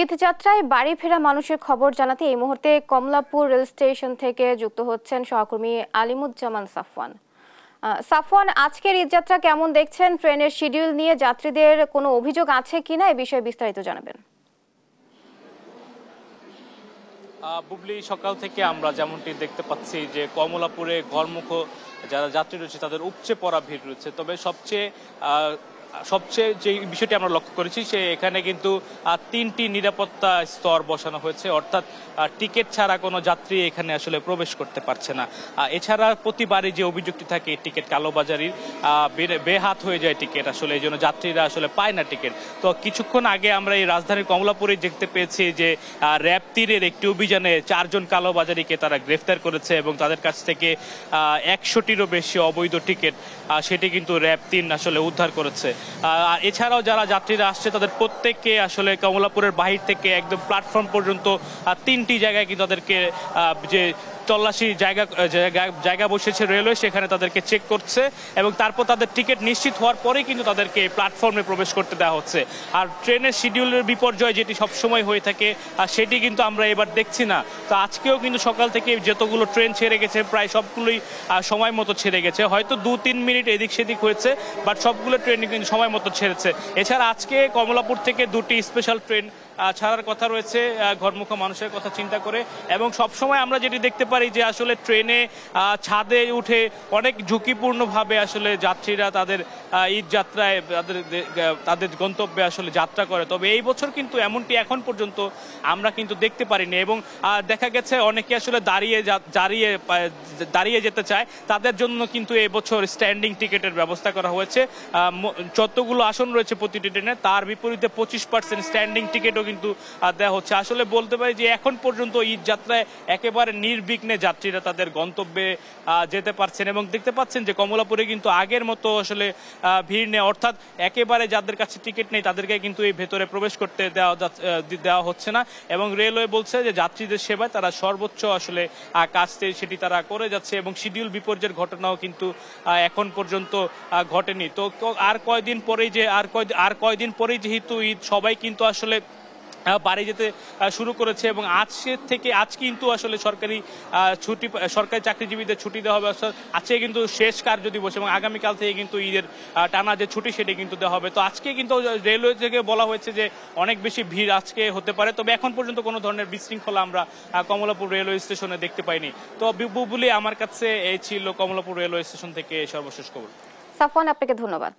ঈদ যাত্রায় বাড়ি ফেরা মানুষের খবর জানাতে এই মুহূর্তে কমলাপুর রেল স্টেশন থেকে যুক্ত হচ্ছেন সহকর্মী আলিমুজ্জামান সাফওয়ান। সাফওয়ান, আজকের ঈদ যাত্রা কেমন দেখছেন? ট্রেনের শিডিউল নিয়ে যাত্রীদের কোনো অভিযোগ আছে কিনা এই বিষয়ে বিস্তারিত জানাবেন। বুবলি, সকাল থেকে আমরা যেমনটি দেখতে পাচ্ছি যে কমলাপুরে ঘরমুখ যারা যাত্রী রয়েছে তাদের উপচে পড়া ভিড় রয়েছে। তবে সবচেয়ে যে বিষয়টি আমরা লক্ষ্য করেছি সে এখানে কিন্তু 3টি নিরাপত্তা স্তর বসানো হয়েছে, অর্থাৎ টিকিট ছাড়া কোনো যাত্রী এখানে আসলে প্রবেশ করতে পারছে না। এছাড়া প্রতিবারই যে অভিযোগটি থাকে টিকিট কালোবাজারির, বেহাত হয়ে যায় টিকিট, আসলে এই জন্য যাত্রীরা আসলে পায় না টিকিট। তো কিছুক্ষণ আগে আমরা এই রাজধানীর কমলাপুরে দেখতে পেয়েছি যে র্যাব 3-এর একটি অভিযানে 4 জন কালোবাজারিকে তারা গ্রেফতার করেছে এবং তাদের কাছ থেকে 100টিরও বেশি অবৈধ টিকিট সেটি কিন্তু র্যাব 3 আসলে উদ্ধার করেছে। আর এছাড়াও যারা যাত্রীরা আসছে তাদের প্রত্যেককে আসলে কমলাপুরের বাহির থেকে একদম প্ল্যাটফর্ম পর্যন্ত 3টি জায়গায় কিন্তু তাদেরকে যে তল্লাশি জায়গা বসেছে রেলওয়ে, সেখানে তাদেরকে চেক করছে এবং তারপর তাদের টিকিট নিশ্চিত হওয়ার পরেই কিন্তু তাদেরকে প্ল্যাটফর্মে প্রবেশ করতে দেওয়া হচ্ছে। আর ট্রেনের শিডিউলের বিপর্যয় যেটি সবসময় হয়ে থাকে সেটি কিন্তু আমরা এবার দেখছি না। তো আজকেও কিন্তু সকাল থেকে যতগুলো ট্রেন ছেড়ে গেছে প্রায় সবগুলোই সময় মতো ছেড়ে গেছে, হয়তো 2-3 মিনিট এদিক সেদিক হয়েছে, বাট সবগুলো ট্রেন কিন্তু সময় মতো ছেড়েছে। এছাড়া আজকে কমলাপুর থেকে 2টি স্পেশাল ট্রেন ছাড়ার কথা রয়েছে ঘরমুখ মানুষের কথা চিন্তা করে। এবং সবসময় আমরা যেটি দেখতে পারি যে আসলে ট্রেনে ছাদে উঠে অনেক ঝুঁকিপূর্ণভাবে আসলে যাত্রীরা তাদের ঈদ যাত্রায় তাদের গন্তব্যে আসলে যাত্রা করে। তবে এই বছর কিন্তু এমনটি এখন পর্যন্ত আমরা কিন্তু দেখতে পারিনি এবং দেখা গেছে অনেকে আসলে দাঁড়িয়ে যেতে চায়, তাদের জন্য কিন্তু এবছর স্ট্যান্ডিং টিকিটের ব্যবস্থা করা হয়েছে। যতগুলো আসন রয়েছে প্রতিটি ট্রেনে তার বিপরীতে 25% স্ট্যান্ডিং টিকিটও কিন্তু দেওয়া হচ্ছে। আসলে বলতে পারি যে এখন পর্যন্ত ঈদ যাত্রায় একেবারে নির্বিঘ্নে যাত্রীরা তাদের গন্তব্যে যেতে পারছেন এবং দেখতে পাচ্ছেন যে কমলাপুরে কিন্তু আগের মতো আসলে ভিড় নেই, অর্থাৎ একেবারে যাদের কাছে টিকিট নেই তাদেরকে কিন্তু এই ভেতরে প্রবেশ করতে দেওয়া হচ্ছে না। এবং রেলওয়ে বলছে যে যাত্রীদের সেবায় তারা সর্বোচ্চ আসলে কাজ সেটি তারা করে যাচ্ছে এবং শিডিউল বিপর্যয়ের ঘটনাও কিন্তু এখন পর্যন্ত ঘটেনি। তো আর কয়দিন পরেই যেহেতু ঈদ, সবাই কিন্তু আসলে বাড়ি যেতে শুরু করেছে এবং আজ কিন্তু আসলে সরকারি চাকরিজীবীদের ছুটি দেওয়া হবে। আজকে কিন্তু শেষ কার্য দিবস এবং আগামীকাল থেকে কিন্তু ঈদের টানা যে ছুটি সেটি কিন্তু দেওয়া হবে। তো আজকে কিন্তু রেলওয়ে থেকে বলা হয়েছে যে অনেক বেশি ভিড় আজকে হতে পারে, তবে এখন পর্যন্ত কোনো ধরনের বিশৃঙ্খলা আমরা কমলাপুর রেলওয়ে স্টেশনে দেখতে পাইনি। তো বুবলি, আমার কাছে এই ছিল কমলাপুর রেলওয়ে স্টেশন থেকে সর্বশেষ খবর। সাফওয়ান, আপনাকে ধন্যবাদ।